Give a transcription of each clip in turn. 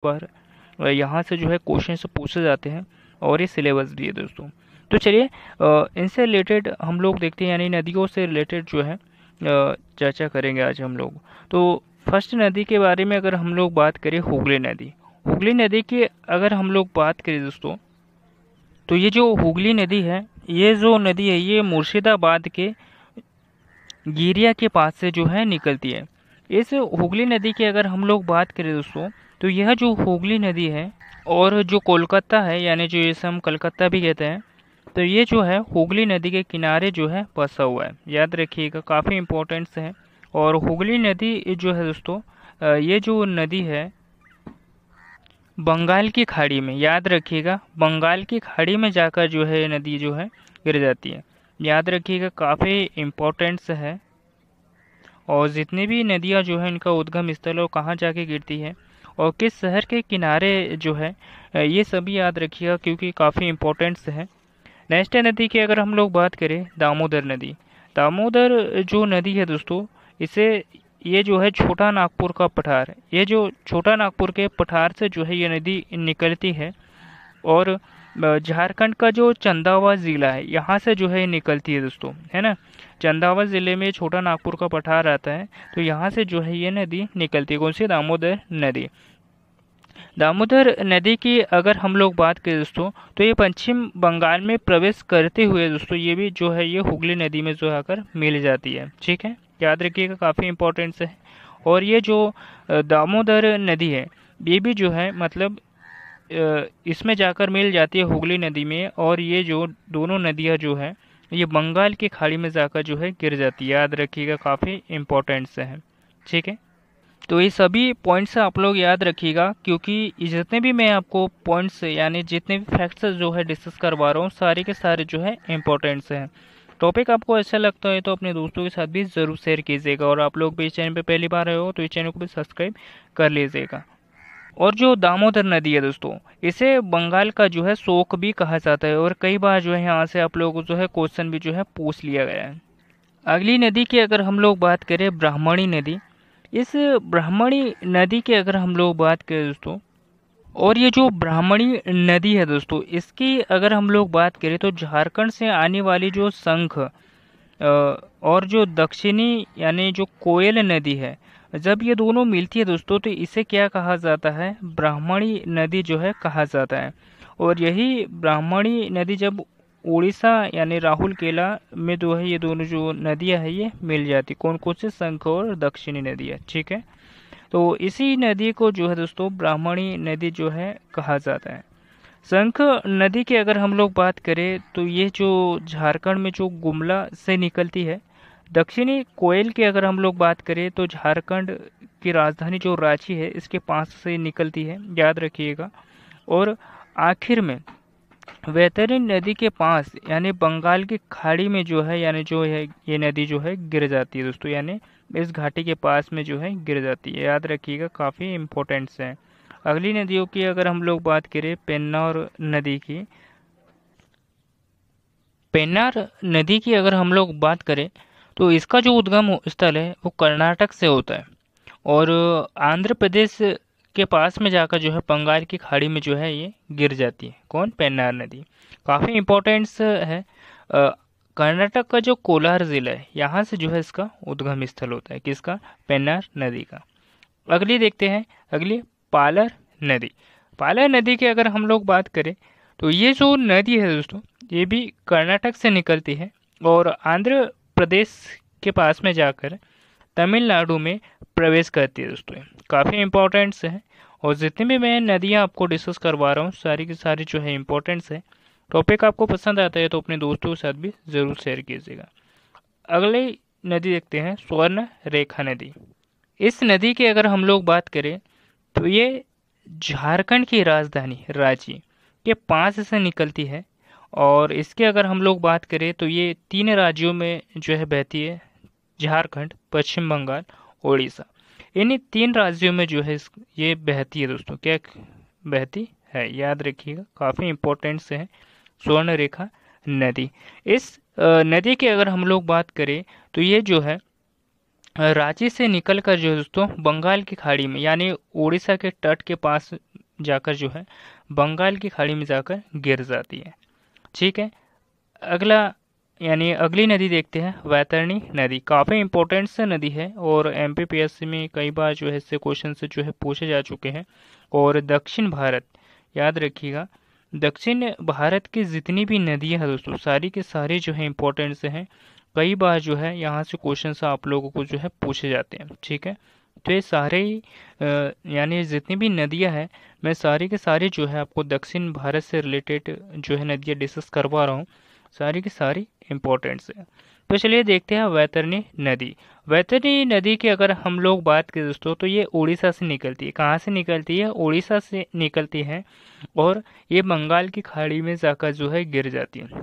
बार यहाँ से जो है क्वेश्चन से पूछे जाते हैं और ये सिलेबस भी है दोस्तों। तो चलिए इनसे रिलेटेड हम लोग देखते हैं, यानी नदियों से रिलेटेड जो है चर्चा करेंगे आज हम लोग। तो फर्स्ट नदी के बारे में अगर हम लोग बात करें, हुगली नदी। हुगली नदी की अगर हम लोग बात करें दोस्तों, तो ये जो हुगली नदी है, ये जो नदी है ये मुर्शिदाबाद के गिरिया के पास से जो है निकलती है। इस हुगली नदी की अगर हम लोग बात करें दोस्तों, तो यह जो हुगली नदी है और जो कोलकाता है, यानी जो इसे हम कलकत्ता भी कहते हैं, तो ये जो है हुगली नदी के किनारे जो है बसा हुआ है। याद रखिएगा, काफ़ी इम्पोर्टेंट है। और हुगली नदी जो है दोस्तों, ये जो नदी है बंगाल की खाड़ी में, याद रखिएगा, बंगाल की खाड़ी में जाकर जो है नदी जो है गिर जाती है। याद रखिएगा, काफ़ी इम्पोर्टेंट्स है। और जितनी भी नदियाँ जो है इनका उद्गम स्थल और कहाँ जाके गिरती है और किस शहर के किनारे जो है, ये सभी याद रखिएगा क्योंकि काफ़ी इम्पोर्टेंट्स है। नेक्स्ट नदी की अगर हम लोग बात करें, दामोदर नदी। दामोदर जो नदी है दोस्तों, इसे ये जो है छोटा नागपुर का पठार, ये जो छोटा नागपुर के पठार से जो है ये नदी निकलती है और झारखंड का जो चंदावा ज़िला है यहाँ से जो है निकलती है दोस्तों, है ना। चंदावा ज़िले में छोटा नागपुर का पठार आता है, तो यहाँ से जो है ये नदी निकलती है। कौन सी? दामोदर नदी। दामोदर नदी की अगर हम लोग बात करें दोस्तों, तो ये पश्चिम बंगाल में प्रवेश करते हुए दोस्तों ये भी जो है ये हुगली नदी में जो आकर मिल जाती है। ठीक है, याद रखिएगा, काफ़ी इंपॉर्टेंट है। और ये जो दामोदर नदी है ये भी जो है मतलब इसमें जाकर मिल जाती है हुगली नदी में, और ये जो दोनों नदियाँ जो है ये बंगाल की खाड़ी में जाकर जो है गिर जाती है। याद रखिएगा, काफ़ी इम्पोर्टेंट से है। ठीक है, तो ये सभी पॉइंट्स आप लोग याद रखिएगा क्योंकि जितने भी मैं आपको पॉइंट्स यानी जितने भी फैक्ट्स जो है डिस्कस करवा रहा हूँ सारे के सारे जो है इम्पोर्टेंट्स हैं। टॉपिक आपको अच्छा लगता है तो अपने दोस्तों के साथ भी ज़रूर शेयर कीजिएगा, और आप लोग भी इस चैनल पे पहली बार आए हो तो इस चैनल को भी सब्सक्राइब कर लीजिएगा। और जो दामोदर नदी है दोस्तों, इसे बंगाल का जो है शोक भी कहा जाता है, और कई बार जो है यहाँ से आप लोगों को जो है क्वेश्चन भी जो है पूछ लिया गया है। अगली नदी की अगर हम लोग बात करें, ब्राह्मणी नदी। इस ब्राह्मणी नदी की अगर हम लोग बात करें दोस्तों, और ये जो ब्राह्मणी नदी है दोस्तों, इसकी अगर हम लोग बात करें तो झारखंड से आने वाली जो शंख और जो दक्षिणी यानी जो कोयल नदी है, जब ये दोनों मिलती है दोस्तों तो इसे क्या कहा जाता है? ब्राह्मणी नदी जो है कहा जाता है। और यही ब्राह्मणी नदी जब उड़ीसा यानी राउरकेला में जो है ये दोनों जो नदियां है ये मिल जाती, कौन कौन से? शंख और दक्षिणी नदियाँ। ठीक है, तो इसी नदी को जो है दोस्तों ब्राह्मणी नदी जो है कहा जाता है। शंख नदी की अगर हम लोग बात करें तो ये जो झारखंड में जो गुमला से निकलती है। दक्षिणी कोयल की अगर हम लोग बात करें तो झारखंड की राजधानी जो रांची है इसके पास से निकलती है, याद रखिएगा। और आखिर में वैतरणी नदी के पास यानी बंगाल की खाड़ी में जो है, यानी जो है ये नदी जो है गिर जाती है दोस्तों, यानी इस घाटी के पास में जो है गिर जाती है। याद रखिएगा, काफ़ी इम्पोर्टेंट्स है। अगली नदियों की अगर हम लोग बात करें, पेन्नार नदी की। पेन्नार नदी की अगर हम लोग बात करें तो इसका जो उद्गम स्थल है वो कर्नाटक से होता है, और आंध्र प्रदेश के पास में जाकर जो है बंगाल की खाड़ी में जो है ये गिर जाती है। कौन? पेन्नार नदी। काफ़ी इम्पोर्टेंट्स है। कर्नाटक का जो कोलार जिला है यहाँ से जो है इसका उद्गम स्थल होता है। किसका? पेन्नार नदी का। अगली देखते हैं, अगली पालर नदी। पालर नदी की अगर हम लोग बात करें तो ये जो नदी है दोस्तों ये भी कर्नाटक से निकलती है और आंध्र प्रदेश के पास में जाकर तमिलनाडु में प्रवेश करती है दोस्तों। काफ़ी इम्पोर्टेंट्स है, और जितनी भी मैं नदियाँ आपको डिस्कस करवा रहा हूँ सारी की सारी जो है इम्पोर्टेंट्स है। टॉपिक आपको पसंद आता है तो अपने दोस्तों के साथ भी ज़रूर शेयर कीजिएगा। अगली नदी देखते हैं, स्वर्ण रेखा नदी। इस नदी की अगर हम लोग बात करें तो ये झारखंड की राजधानी रांची के पास से निकलती है, और इसके अगर हम लोग बात करें तो ये 3 राज्यों में जो है बहती है, झारखंड, पश्चिम बंगाल, उड़ीसा। इन्हीं 3 राज्यों में जो है ये बहती है दोस्तों। क्या बहती है? याद रखिएगा, काफ़ी इम्पोर्टेंट से है स्वर्ण रेखा नदी। इस नदी की अगर हम लोग बात करें तो ये जो है रांची से निकलकर जो है दोस्तों बंगाल की खाड़ी में यानी उड़ीसा के तट के पास जाकर जो है बंगाल की खाड़ी में जाकर गिर जाती है। ठीक है। अगला यानी अगली नदी देखते हैं, वैतरणी नदी। काफ़ी इंपॉर्टेंट सा नदी है और एमपीपीएससी में कई बार जो है इससे क्वेश्चन से जो है पूछे जा चुके हैं। और दक्षिण भारत, याद रखिएगा, दक्षिण भारत की जितनी भी नदियां हैं दोस्तों सारी के सारी जो है इंपॉर्टेंट से हैं। कई बार जो है यहाँ से क्वेश्चन आप लोगों को जो है पूछे जाते हैं। ठीक है। तो ये सारे ही यानी जितनी भी नदियां हैं मैं सारी के सारी जो है आपको दक्षिण भारत से रिलेटेड जो है नदियां डिस्कस करवा रहा हूँ, सारी की सारी इम्पोर्टेंट्स है। तो चलिए देखते हैं वैतरणी नदी। वैतरणी नदी की अगर हम लोग बात करें दोस्तों तो ये उड़ीसा से निकलती है। कहाँ से निकलती है? उड़ीसा से निकलती है और ये बंगाल की खाड़ी में जाकर जो है गिर जाती है,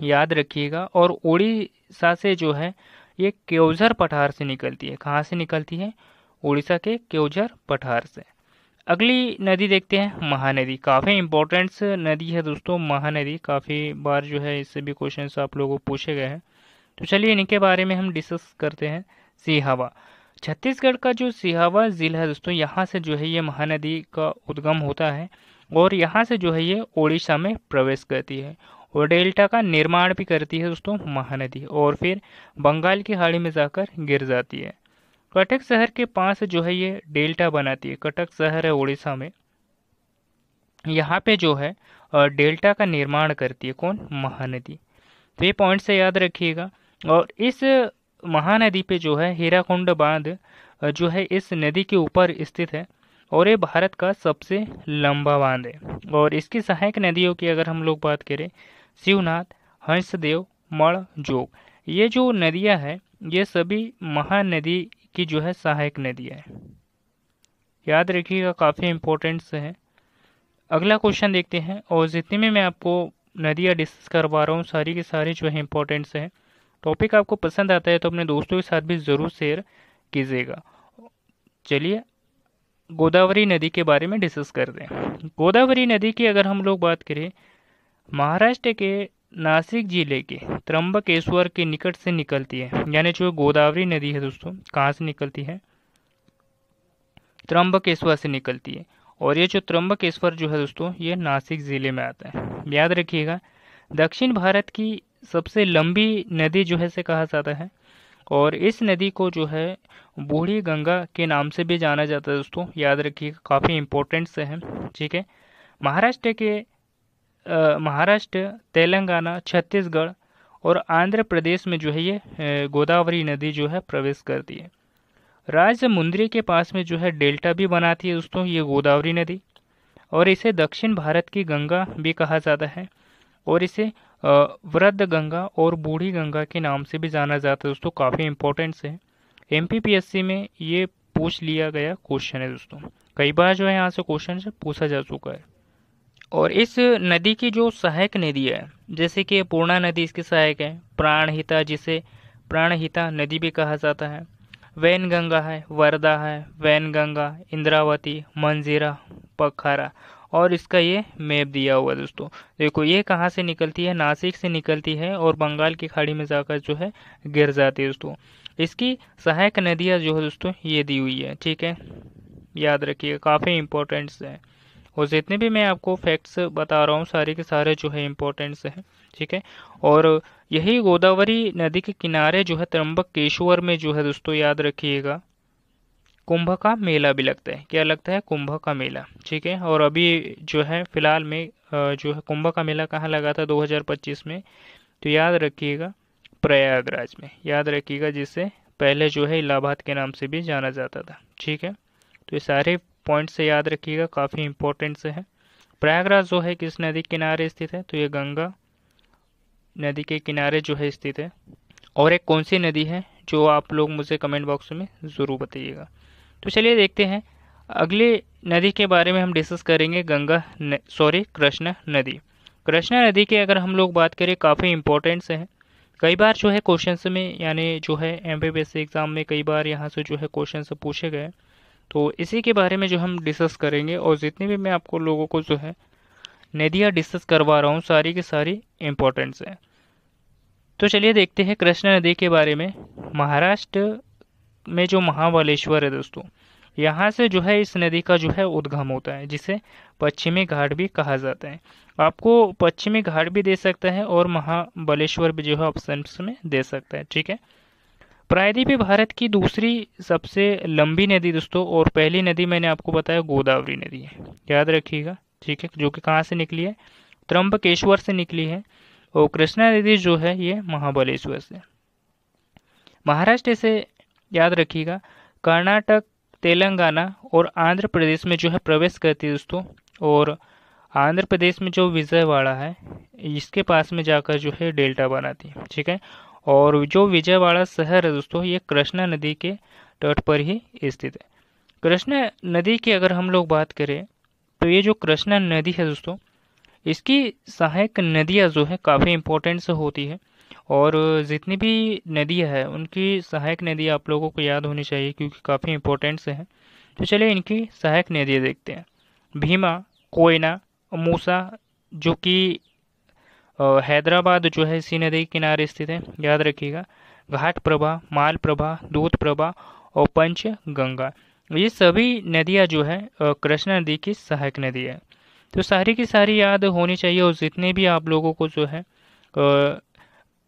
याद रखिएगा। और उड़ीसा से जो है ये केवझर पठार से निकलती है। कहाँ से निकलती है? उड़ीसा के केवझर पठार से। अगली नदी देखते हैं महानदी। काफ़ी इंपॉर्टेंट नदी है दोस्तों महानदी, काफ़ी बार जो है इससे भी क्वेश्चन आप लोगों को पूछे गए हैं। तो चलिए इनके बारे में हम डिस्कस करते हैं। सिहावा, छत्तीसगढ़ का जो सिहावा जिला है दोस्तों, यहाँ से जो है ये महानदी का उद्गम होता है और यहाँ से जो है ये उड़ीसा में प्रवेश करती है और डेल्टा का निर्माण भी करती है दोस्तों महानदी, और फिर बंगाल की खाड़ी में जाकर गिर जाती है। कटक शहर के पास जो है ये डेल्टा बनाती है। कटक शहर है उड़ीसा में, यहाँ पे जो है डेल्टा का निर्माण करती है कौन? महानदी। तो ये पॉइंट से याद रखिएगा। और इस महानदी पे जो है हीराकुंड बांध जो है इस नदी के ऊपर स्थित है और ये भारत का सबसे लंबा बांध है। और इसकी सहायक नदियों की अगर हम लोग बात करें, शिवनाथ, हंसदेव, मण, जोग, ये जो नदियां हैं ये सभी महानदी की जो है सहायक नदियां हैं, याद रखिएगा, काफ़ी इंपॉर्टेंट से है। अगला क्वेश्चन देखते हैं। और जितनी में मैं आपको नदियाँ डिस्कस करवा रहा हूँ सारी की सारी जो है इंपॉर्टेंट से है। टॉपिक आपको पसंद आता है तो अपने दोस्तों के साथ भी ज़रूर शेयर कीजिएगा। चलिए गोदावरी नदी के बारे में डिस्कस करते हैं। गोदावरी नदी की अगर हम लोग बात करें, महाराष्ट्र के नासिक जिले के त्र्यंबकेश्वर के निकट से निकलती है। यानी जो गोदावरी नदी है दोस्तों कहाँ से निकलती है? त्र्यंबकेश्वर से निकलती है। और ये जो त्र्यंबकेश्वर जो है दोस्तों ये नासिक ज़िले में आता है, याद रखिएगा। दक्षिण भारत की सबसे लंबी नदी जो है से कहा जाता है और इस नदी को जो है बूढ़ी गंगा के नाम से भी जाना जाता है दोस्तों, याद रखिएगा, काफ़ी इंपॉर्टेंट से है। ठीक है। महाराष्ट्र, तेलंगाना, छत्तीसगढ़ और आंध्र प्रदेश में जो है ये गोदावरी नदी जो है प्रवेश करती है। राजमुंद्री के पास में जो है डेल्टा भी बनाती है दोस्तों ये गोदावरी नदी, और इसे दक्षिण भारत की गंगा भी कहा जाता है और इसे वृद्ध गंगा और बूढ़ी गंगा के नाम से भी जाना जाता है दोस्तों, काफ़ी इंपॉर्टेंट है। एमपीपीएससी में ये पूछ लिया गया क्वेश्चन है दोस्तों, कई बार जो है यहाँ से क्वेश्चन से पूछा जा चुका है। और इस नदी की जो सहायक नदी है, जैसे कि पूर्णा नदी इसकी सहायक है, प्राणहिता जिसे प्राणहिता नदी भी कहा जाता है, वैनगंगा है, वर्धा है, वैनगंगा, इंद्रावती, मंजीरा, पखारा, और इसका ये मैप दिया हुआ है दोस्तों। देखो ये कहाँ से निकलती है? नासिक से निकलती है और बंगाल की खाड़ी में जाकर जो है गिर जाती है दोस्तों। इसकी सहायक नदियाँ जो है दोस्तों ये दी हुई है। ठीक है, याद रखिए, काफ़ी इंपॉर्टेंट्स है। और जितने भी मैं आपको फैक्ट्स बता रहा हूँ सारे के सारे जो है इंपॉर्टेंट्स हैं। ठीक है। और यही गोदावरी नदी के किनारे जो है त्र्यंबकेश्वर में जो है दोस्तों याद रखिएगा कुंभ का मेला भी लगता है। क्या लगता है? कुंभ का मेला। ठीक है। और अभी जो है फिलहाल में जो है कुंभ का मेला कहाँ लगा था 2025 में? तो याद रखिएगा प्रयागराज में, याद रखिएगा, जिसे पहले जो है इलाहाबाद के नाम से भी जाना जाता था। ठीक है। तो ये सारे पॉइंट से याद रखिएगा, काफ़ी इंपॉर्टेंट से है। प्रयागराज जो है किस नदी के किनारे स्थित है? तो ये गंगा नदी के किनारे जो है स्थित है। और एक कौन सी नदी है जो आप लोग मुझे कमेंट बॉक्स में ज़रूर बताइएगा। तो चलिए देखते हैं अगले नदी के बारे में हम डिस्कस करेंगे। कृष्णा नदी। कृष्णा नदी की अगर हम लोग बात करें काफ़ी इंपॉर्टेंट से है। कई बार जो है क्वेश्चन में यानी जो है एमपीपीएससी एग्ज़ाम में कई बार यहाँ से जो है क्वेश्चन पूछे गए, तो इसी के बारे में जो हम डिस्कस करेंगे। और जितनी भी मैं आपको लोगों को जो है नदियाँ डिस्कस करवा रहा हूँ सारी की सारी इंपॉर्टेंट्स है। तो चलिए देखते हैं कृष्णा नदी के बारे में। महाराष्ट्र में जो महाबलेश्वर है दोस्तों, यहाँ से जो है इस नदी का जो है उद्गम होता है, जिसे पश्चिमी घाट भी कहा जाता है। आपको पश्चिमी घाट भी दे सकता है और महाबलेश्वर भी जो है ऑप्शन में दे सकता है। ठीक है। प्रायद्वीपीय भारत की दूसरी सबसे लंबी नदी दोस्तों, और पहली नदी मैंने आपको बताया गोदावरी नदी है, याद रखिएगा। ठीक है, जो कि कहाँ से निकली है, त्र्यंबकेश्वर से निकली है। और कृष्णा नदी जो है ये महाबलेश्वर से। महाराष्ट्र से याद रखिएगा, कर्नाटक, तेलंगाना और आंध्र प्रदेश में जो है प्रवेश करती है दोस्तों। और आंध्र प्रदेश में जो विजयवाड़ा है, इसके पास में जाकर जो है डेल्टा बनाती है। ठीक है। और जो विजयवाड़ा शहर है दोस्तों, ये कृष्णा नदी के तट पर ही स्थित है। कृष्णा नदी की अगर हम लोग बात करें तो ये जो कृष्णा नदी है दोस्तों, इसकी सहायक नदियाँ जो है काफ़ी इम्पोर्टेंट से होती है। और जितनी भी नदियाँ हैं उनकी सहायक नदियाँ आप लोगों को याद होनी चाहिए, क्योंकि काफ़ी इम्पोर्टेंट से हैं। तो चलिए इनकी सहायक नदियाँ देखते हैं। भीमा, कोयना, मूसा, जो कि हैदराबाद जो है इसी नदी के किनारे स्थित है, याद रखिएगा। घाट प्रभा, माल प्रभा, दूध प्रभा और पंच गंगा, ये सभी नदियाँ जो है कृष्णा नदी की सहायक नदी है। तो सारी की सारी याद होनी चाहिए। और जितने भी आप लोगों को जो है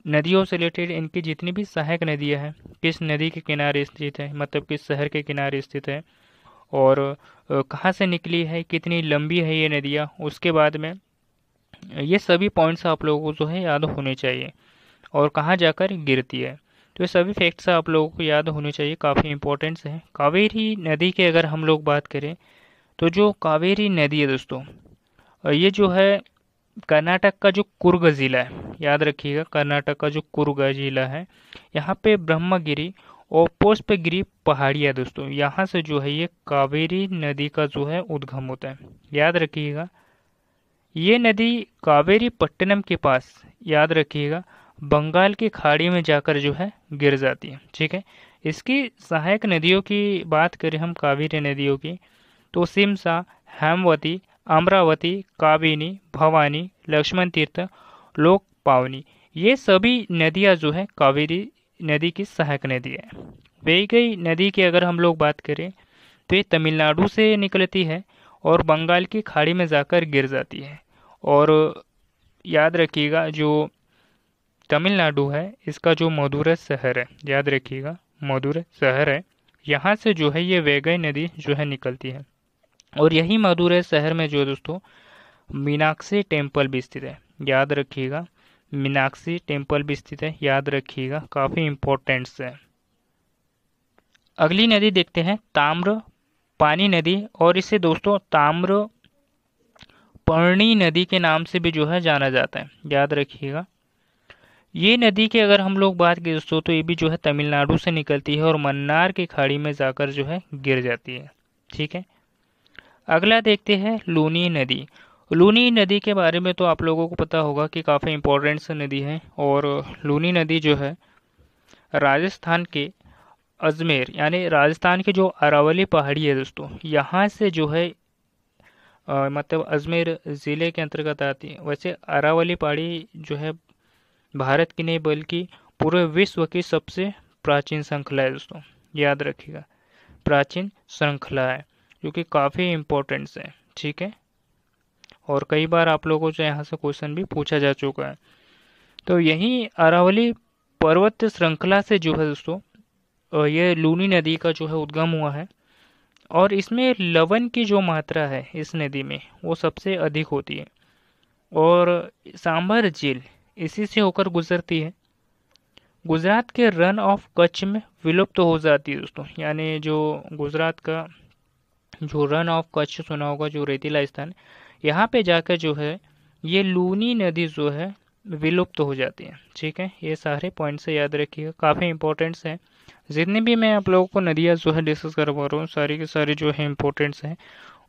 नदियों से रिलेटेड इनकी जितनी भी सहायक नदियाँ हैं, किस नदी के किनारे स्थित है, मतलब किस शहर के किनारे स्थित है, और कहाँ से निकली है, कितनी लंबी है ये नदियाँ, उसके बाद में ये सभी पॉइंट्स आप लोगों को जो है याद होने चाहिए। और कहाँ जाकर गिरती है, तो ये सभी फैक्ट्स आप लोगों को याद होने चाहिए, काफ़ी इंपॉर्टेंट्स हैं। कावेरी नदी की अगर हम लोग बात करें तो जो कावेरी नदी है दोस्तों, ये जो है कर्नाटक का जो कुर्ग ज़िला है, याद रखिएगा, कर्नाटक का जो कुर्ग ज़िला है, यहाँ पे ब्रह्मगिरी और पुष्पगिरी पहाड़ियाँ दोस्तों, यहाँ से जो है ये कावेरी नदी का जो है उद्गम होता है, याद रखिएगा। ये नदी कावेरी पट्टनम के पास, याद रखिएगा, बंगाल की खाड़ी में जाकर जो है गिर जाती है। ठीक है। इसकी सहायक नदियों की बात करें हम, कावेरी नदियों की, तो सिमसा, हेमवती, अमरावती, काबिनी, भवानी, लक्ष्मण तीर्थ, लोक पावनी, ये सभी नदियाँ जो है कावेरी नदी की सहायक नदी है। वैगई नदी की अगर हम लोग बात करें तो ये तमिलनाडु से निकलती है और बंगाल की खाड़ी में जाकर गिर जाती है। और याद रखिएगा, जो तमिलनाडु है इसका जो मदुरै शहर है, याद रखिएगा, मदुरै शहर है, यहाँ से जो है ये वैगई नदी जो है निकलती है। और यही मदुरै शहर में जो है दोस्तों मीनाक्षी टेम्पल भी स्थित है, याद रखिएगा, मीनाक्षी टेम्पल भी स्थित है, याद रखिएगा, काफ़ी इम्पोर्टेंट है। अगली नदी देखते हैं ताम्र पानी नदी, और इसे दोस्तों ताम्र पर्णी नदी के नाम से भी जो है जाना जाता है, याद रखिएगा। ये नदी की अगर हम लोग बात करें दोस्तों, तो ये भी जो है तमिलनाडु से निकलती है और मन्नार की खाड़ी में जाकर जो है गिर जाती है। ठीक है। अगला देखते हैं लूनी नदी। लूनी नदी के बारे में तो आप लोगों को पता होगा कि काफ़ी इम्पोर्टेंट नदी है। और लूनी नदी जो है राजस्थान के अजमेर, यानी राजस्थान की जो अरावली पहाड़ी है दोस्तों, यहाँ से जो है मतलब अजमेर ज़िले के अंतर्गत आती है। वैसे अरावली पहाड़ी जो है भारत की नहीं बल्कि पूरे विश्व की सबसे प्राचीन श्रृंखला है दोस्तों, याद रखिएगा, प्राचीन श्रृंखला है, जो कि काफ़ी इम्पोर्टेंट्स है। ठीक है। और कई बार आप लोगों से यहाँ से क्वेश्चन भी पूछा जा चुका है। तो यही अरावली पर्वत श्रृंखला से जो है दोस्तों ये लूनी नदी का जो है उद्गम हुआ है। और इसमें लवण की जो मात्रा है इस नदी में वो सबसे अधिक होती है। और सांभर झील इसी से होकर गुजरती है। गुजरात के रन ऑफ कच्छ में विलुप्त हो जाती है दोस्तों, यानी जो गुजरात का जो रन ऑफ कच्छ सुना होगा, जो रेतीला स्थान, यहाँ पे जाकर जो है ये लूनी नदी जो है विलुप्त हो जाती है। ठीक है। ये सारे पॉइंट से याद रखिएगा, काफ़ी इंपॉर्टेंट्स हैं। जितने भी मैं आप लोगों को नदियाँ जो है डिस्कस करवा रहा हूँ, सारी की सारी जो है इंपॉर्टेंट्स हैं,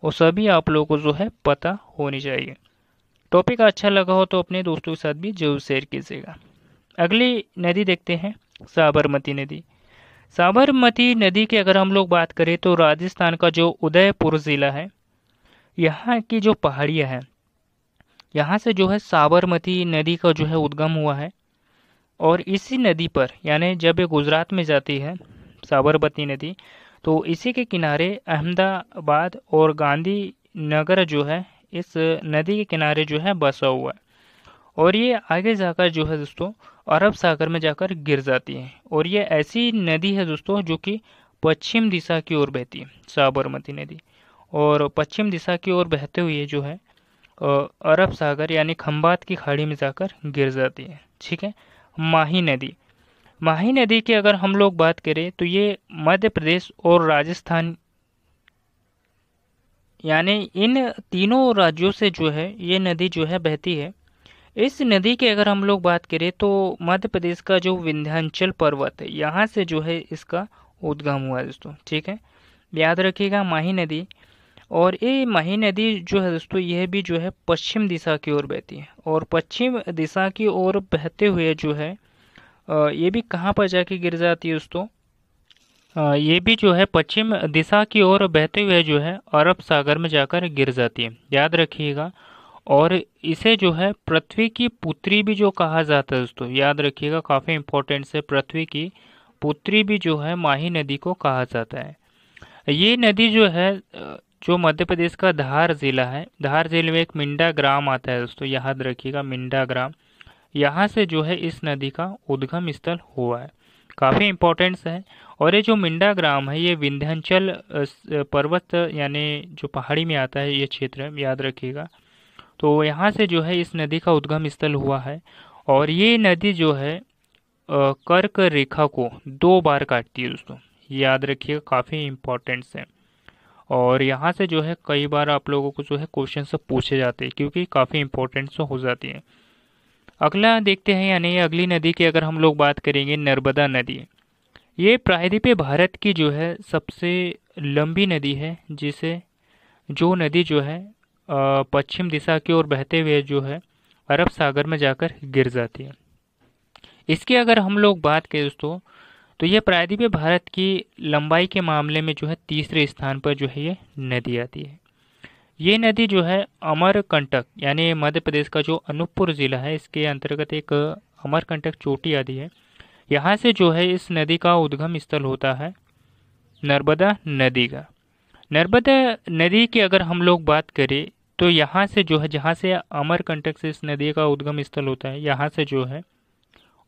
वो सभी आप लोगों को जो है पता होनी चाहिए। टॉपिक अच्छा लगा हो तो अपने दोस्तों के साथ भी जरूर शेयर कीजिएगा। अगली नदी देखते हैं साबरमती नदी। साबरमती नदी की अगर हम लोग बात करें तो राजस्थान का जो उदयपुर ज़िला है, यहाँ की जो पहाड़ियाँ हैं, यहाँ से जो है साबरमती नदी का जो है उद्गम हुआ है। और इसी नदी पर, यानी जब ये गुजरात में जाती है साबरमती नदी। तो इसी के किनारे अहमदाबाद और गांधीनगर जो है इस नदी के किनारे जो है बसा हुआ है। और ये आगे जाकर जो है दोस्तों अरब सागर में जाकर गिर जाती है। और ये ऐसी नदी है दोस्तों जो कि पश्चिम दिशा की ओर बहती है, साबरमती नदी। और पश्चिम दिशा की ओर बहते हुए जो है अरब सागर यानी खंबात की खाड़ी में जाकर गिर जाती है। ठीक है। माही नदी, माही नदी की अगर हम लोग बात करें तो ये मध्य प्रदेश और राजस्थान यानी इन तीनों राज्यों से जो है ये नदी जो है बहती है। इस नदी की अगर हम लोग बात करें तो मध्य प्रदेश का जो विंध्याचल पर्वत है यहाँ से जो है इसका उद्गम हुआ है दोस्तों। ठीक है, याद रखिएगा माही नदी। और ये माही नदी जो है दोस्तों यह भी जो है पश्चिम दिशा की ओर बहती है। और पश्चिम दिशा की ओर बहते हुए जो है ये भी कहाँ पर जाके गिर जाती है दोस्तों, ये भी जो है पश्चिम दिशा की ओर बहते हुए जो है अरब सागर में जाकर गिर जाती है, याद रखिएगा। और इसे जो है पृथ्वी की पुत्री भी जो कहा जाता है दोस्तों, याद रखिएगा, काफ़ी इंपॉर्टेंट है। पृथ्वी की पुत्री भी जो है माही नदी को कहा जाता है। ये नदी जो है जो मध्य प्रदेश का धार जिला है, धार जिले में एक मिंडा ग्राम आता है दोस्तों, याद रखिएगा मिंडा ग्राम। यहाँ से जो है इस नदी का उद्गम स्थल हुआ है, काफ़ी इम्पोर्टेंस है। और ये जो मिंडा ग्राम है ये विंध्याचल पर्वत यानी जो पहाड़ी में आता है ये क्षेत्र, याद रखिएगा। तो यहाँ से जो है इस नदी का उद्गम स्थल हुआ है। और ये नदी जो है कर्क रेखा को 2 बार काटती है दोस्तों, याद रखिएगा, काफ़ी इम्पोर्टेंट्स है। और यहाँ से जो है कई बार आप लोगों को जो है क्वेश्चन सब पूछे जाते हैं क्योंकि काफ़ी इम्पोर्टेंट्स हो जाती है। अगला देखते हैं, यानी अगली नदी की अगर हम लोग बात करेंगे, नर्मदा नदी। ये प्रायद्वीपीय भारत की जो है सबसे लंबी नदी है, जिसे जो नदी जो है पश्चिम दिशा की ओर बहते हुए जो है अरब सागर में जाकर गिर जाती है। इसकी अगर हम लोग बात करें दोस्तों तो ये प्रायद्वीपीय भारत की लंबाई के मामले में जो है तीसरे स्थान पर जो है ये नदी आती है। ये नदी जो है अमरकंटक यानी मध्य प्रदेश का जो अनूपपुर जिला है इसके अंतर्गत एक अमरकंटक चोटी आती है। यहाँ से जो है इस नदी का उद्गम स्थल होता है नर्मदा नदी का। नर्मदा नदी की अगर हम लोग बात करें तो यहाँ से जो है जहाँ से अमरकंटक से इस नदी का उद्गम स्थल होता है, यहाँ से जो है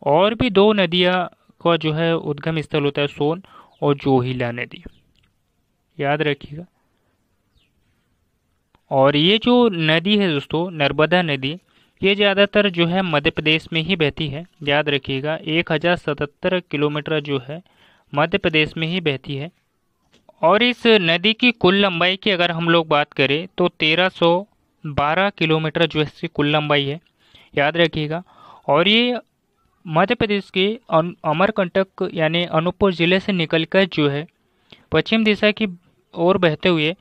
और भी 2 नदियाँ का जो है उद्गम स्थल होता है, सोन और जोहिला नदी, याद रखिएगा। और ये जो नदी है दोस्तों नर्मदा नदी, ये ज़्यादातर जो है मध्य प्रदेश में ही बहती है, याद रखिएगा। 1077 किलोमीटर जो है मध्य प्रदेश में ही बहती है। और इस नदी की कुल लंबाई की अगर हम लोग बात करें तो 1312 किलोमीटर जो है इसकी कुल लंबाई है, याद रखिएगा। और ये मध्य प्रदेश के अमरकंटक यानी अनूपपुर ज़िले से निकलकर जो है पश्चिम दिशा की ओर बहते हुए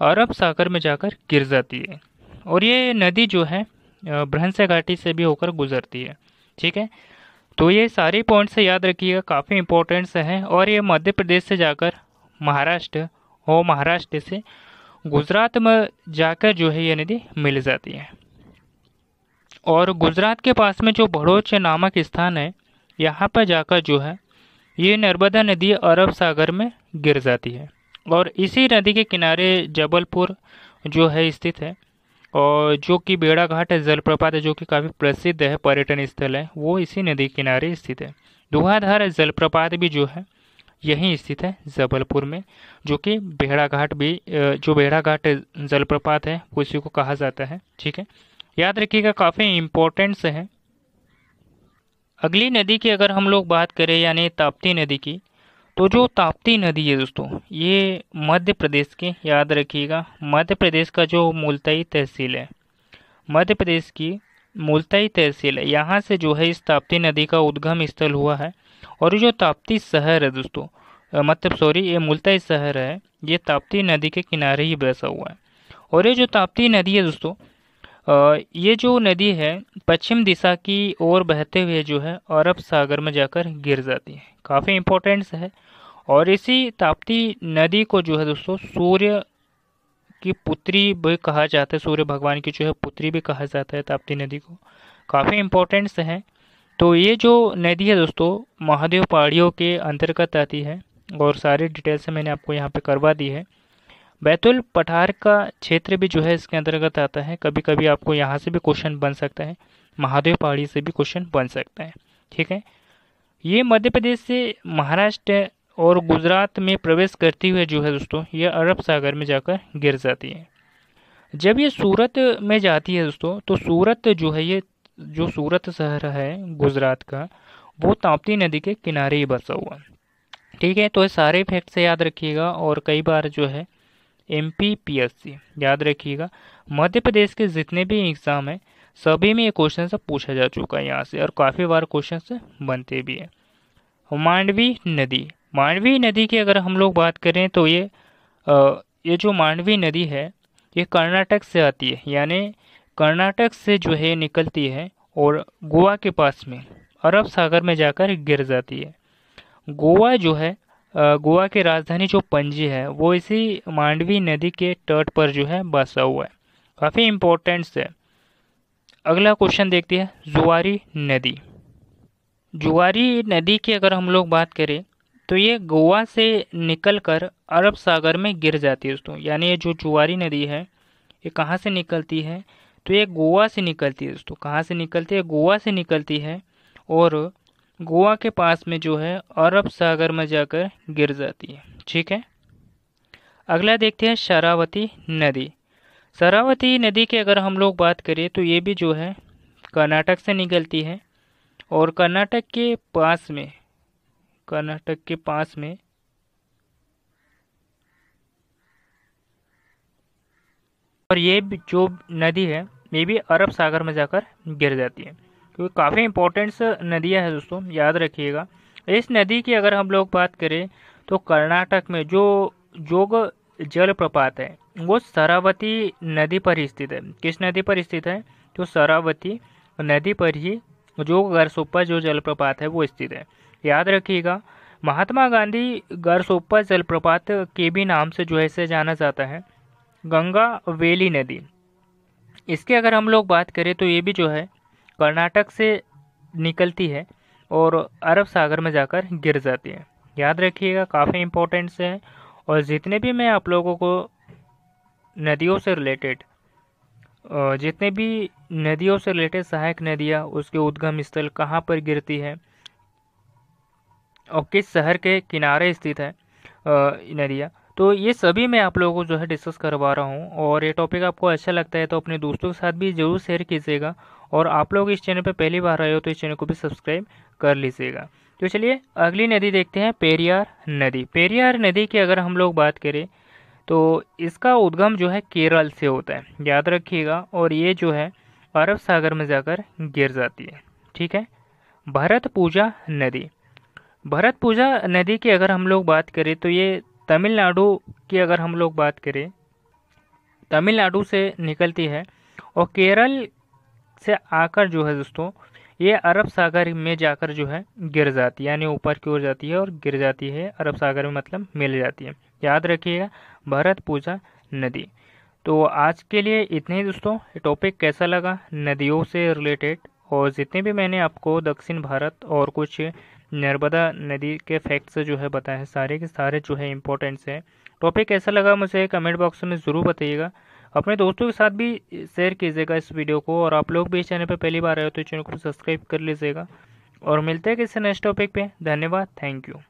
अरब सागर में जाकर गिर जाती है। और ये नदी जो है भ्रंश घाटी से भी होकर गुजरती है। ठीक है, तो ये सारे पॉइंट्स याद रखिएगा, काफ़ी इंपॉर्टेंट्स हैं। और ये मध्य प्रदेश से जाकर महाराष्ट्र और महाराष्ट्र से गुजरात में जाकर जो है ये नदी मिल जाती है। और गुजरात के पास में जो भड़ोच नामक स्थान है यहाँ पर जाकर जो है ये नर्मदा नदी अरब सागर में गिर जाती है। और इसी नदी के किनारे जबलपुर जो है स्थित है, और जो कि बेड़ा घाट जलप्रपात है जो कि काफ़ी प्रसिद्ध है, पर्यटन स्थल है, वो इसी नदी के किनारे स्थित है। धुआंधार जलप्रपात भी जो है यहीं स्थित है जबलपुर में, जो कि बेड़ा घाट भी जो बेड़ा घाट जलप्रपात है उसी को कहा जाता है। ठीक है, याद रखिएगा, काफ़ी इम्पोर्टेंट्स है। अगली नदी की अगर हम लोग बात करें यानी ताप्ती नदी की, तो जो ताप्ती नदी है दोस्तों ये मध्य प्रदेश के, याद रखिएगा, मध्य प्रदेश का जो मुल्ताई तहसील है, मध्य प्रदेश की मुल्ताई तहसील है, यहाँ से जो है इस ताप्ती नदी का उद्गम स्थल हुआ है। और ये जो ताप्ती शहर है दोस्तों ये मुल्ताई शहर है, ये ताप्ती नदी के किनारे ही बसा हुआ है। और ये जो ताप्ती नदी है दोस्तों ये जो नदी है पश्चिम दिशा की ओर बहते हुए जो है अरब सागर में जाकर गिर जाती है, काफ़ी इम्पोर्टेंट्स है। और इसी ताप्ती नदी को जो है दोस्तों सूर्य की पुत्री भी कहा जाता है, सूर्य भगवान की जो है पुत्री भी कहा जाता है ताप्ती नदी को, काफ़ी इम्पोर्टेंट्स है। तो ये जो नदी है दोस्तों महादेव पहाड़ियों के अंतर्गत आती है, और सारी डिटेल्स से मैंने आपको यहाँ पे करवा दी है। बैतुल पठार का क्षेत्र भी जो है इसके अंतर्गत आता है। कभी कभी आपको यहाँ से भी क्वेश्चन बन सकता है, महादेव पहाड़ी से भी क्वेश्चन बन सकता है। ठीक है, ये मध्य प्रदेश से महाराष्ट्र और गुजरात में प्रवेश करती हुए जो है दोस्तों ये अरब सागर में जाकर गिर जाती है। जब ये सूरत में जाती है दोस्तों, तो सूरत जो है, ये जो सूरत शहर है गुजरात का, वो ताप्ती नदी के किनारे ही बसा हुआ है। ठीक है, तो ये सारे फैक्ट से याद रखिएगा। और कई बार जो है MPPSC याद रखिएगा, मध्य प्रदेश के जितने भी एग्ज़ाम है सभी में ये क्वेश्चन से पूछा जा चुका है यहाँ से, और काफ़ी बार क्वेश्चन से बनते भी हैं। मांडवी नदी, मांडवी नदी की अगर हम लोग बात करें तो ये जो मांडवी नदी है ये कर्नाटक से आती है, यानी कर्नाटक से जो है निकलती है और गोवा के पास में अरब सागर में जाकर गिर जाती है। गोवा जो है, गोवा की राजधानी जो पणजी है वो इसी मांडवी नदी के तट पर जो है बसा हुआ है। काफ़ी इम्पोर्टेंट है। अगला क्वेश्चन देखते हैं, जुआरी नदी। जुआरी नदी की अगर हम लोग बात करें तो ये गोवा से निकलकर अरब सागर में गिर जाती है दोस्तों। यानी ये जो जुआरी नदी है ये कहाँ से निकलती है, तो ये गोवा से निकलती है दोस्तों। कहाँ से निकलती है, गोवा से निकलती है और गोवा के पास में जो है अरब सागर में जाकर गिर जाती है। ठीक है, अगला देखते हैं शरावती नदी। शरावती नदी की अगर हम लोग बात करें तो ये भी जो है कर्नाटक से निकलती है और कर्नाटक के पास में और ये जो नदी है ये भी अरब सागर में जाकर गिर जाती है। क्योंकि काफ़ी इंपॉर्टेंट नदियाँ हैं दोस्तों, याद रखिएगा। इस नदी की अगर हम लोग बात करें तो कर्नाटक में जो जोग जलप्रपात है वो शरावती नदी पर ही स्थित है। किस नदी पर स्थित है, तो शरावती नदी पर ही जो गरसोप्पा जो जलप्रपात है वो स्थित है। याद रखिएगा, महात्मा गांधी गरसोप्पा जलप्रपात के भी नाम से जो है इसे जाना जाता है। गंगा वेली नदी, इसकी अगर हम लोग बात करें तो ये भी जो है कर्नाटक से निकलती है और अरब सागर में जाकर गिर जाती है। याद रखिएगा, काफ़ी इम्पोर्टेंट से है। और जितने भी मैं आप लोगों को नदियों से रिलेटेड सहायक नदियाँ, उसके उद्गम स्थल कहाँ पर गिरती है और किस शहर के किनारे स्थित है नदियाँ, तो ये सभी मैं आप लोगों को जो है डिस्कस करवा रहा हूँ। और ये टॉपिक आपको अच्छा लगता है तो अपने दोस्तों के साथ भी ज़रूर शेयर कीजिएगा। और आप लोग इस चैनल पर पहली बार आए हो तो इस चैनल को भी सब्सक्राइब कर लीजिएगा। तो चलिए अगली नदी देखते हैं, पेरियार नदी। पेरियार नदी की अगर हम लोग बात करें तो इसका उद्गम जो है केरल से होता है, याद रखिएगा। और ये जो है अरब सागर में जाकर गिर जाती है। ठीक है, भरतपुजा नदी। भरतपुजा नदी की अगर हम लोग बात करें तो ये तमिलनाडु की अगर हम लोग बात करें, तमिलनाडु से निकलती है और केरल से आकर जो है दोस्तों ये अरब सागर में जाकर जो है गिर जाती है, यानी ऊपर की ओर जाती है और गिर जाती है अरब सागर में, मतलब मिल जाती है। याद रखिएगा, भरतपुजा नदी। तो आज के लिए इतने ही दोस्तों। ये टॉपिक कैसा लगा नदियों से रिलेटेड, और जितने भी मैंने आपको दक्षिण भारत और कुछ नर्मदा नदी के फैक्ट्स जो है बताए हैं, सारे के सारे जो है इंपॉर्टेंट्स हैं। टॉपिक कैसा लगा मुझे कमेंट बॉक्स में ज़रूर बताइएगा। अपने दोस्तों के साथ भी शेयर कीजिएगा इस वीडियो को। और आप लोग भी इस चैनल पर पहली बार आए हो तो चैनल को सब्सक्राइब कर लीजिएगा। और मिलते हैं किसी नेक्स्ट टॉपिक पे। धन्यवाद, थैंक यू।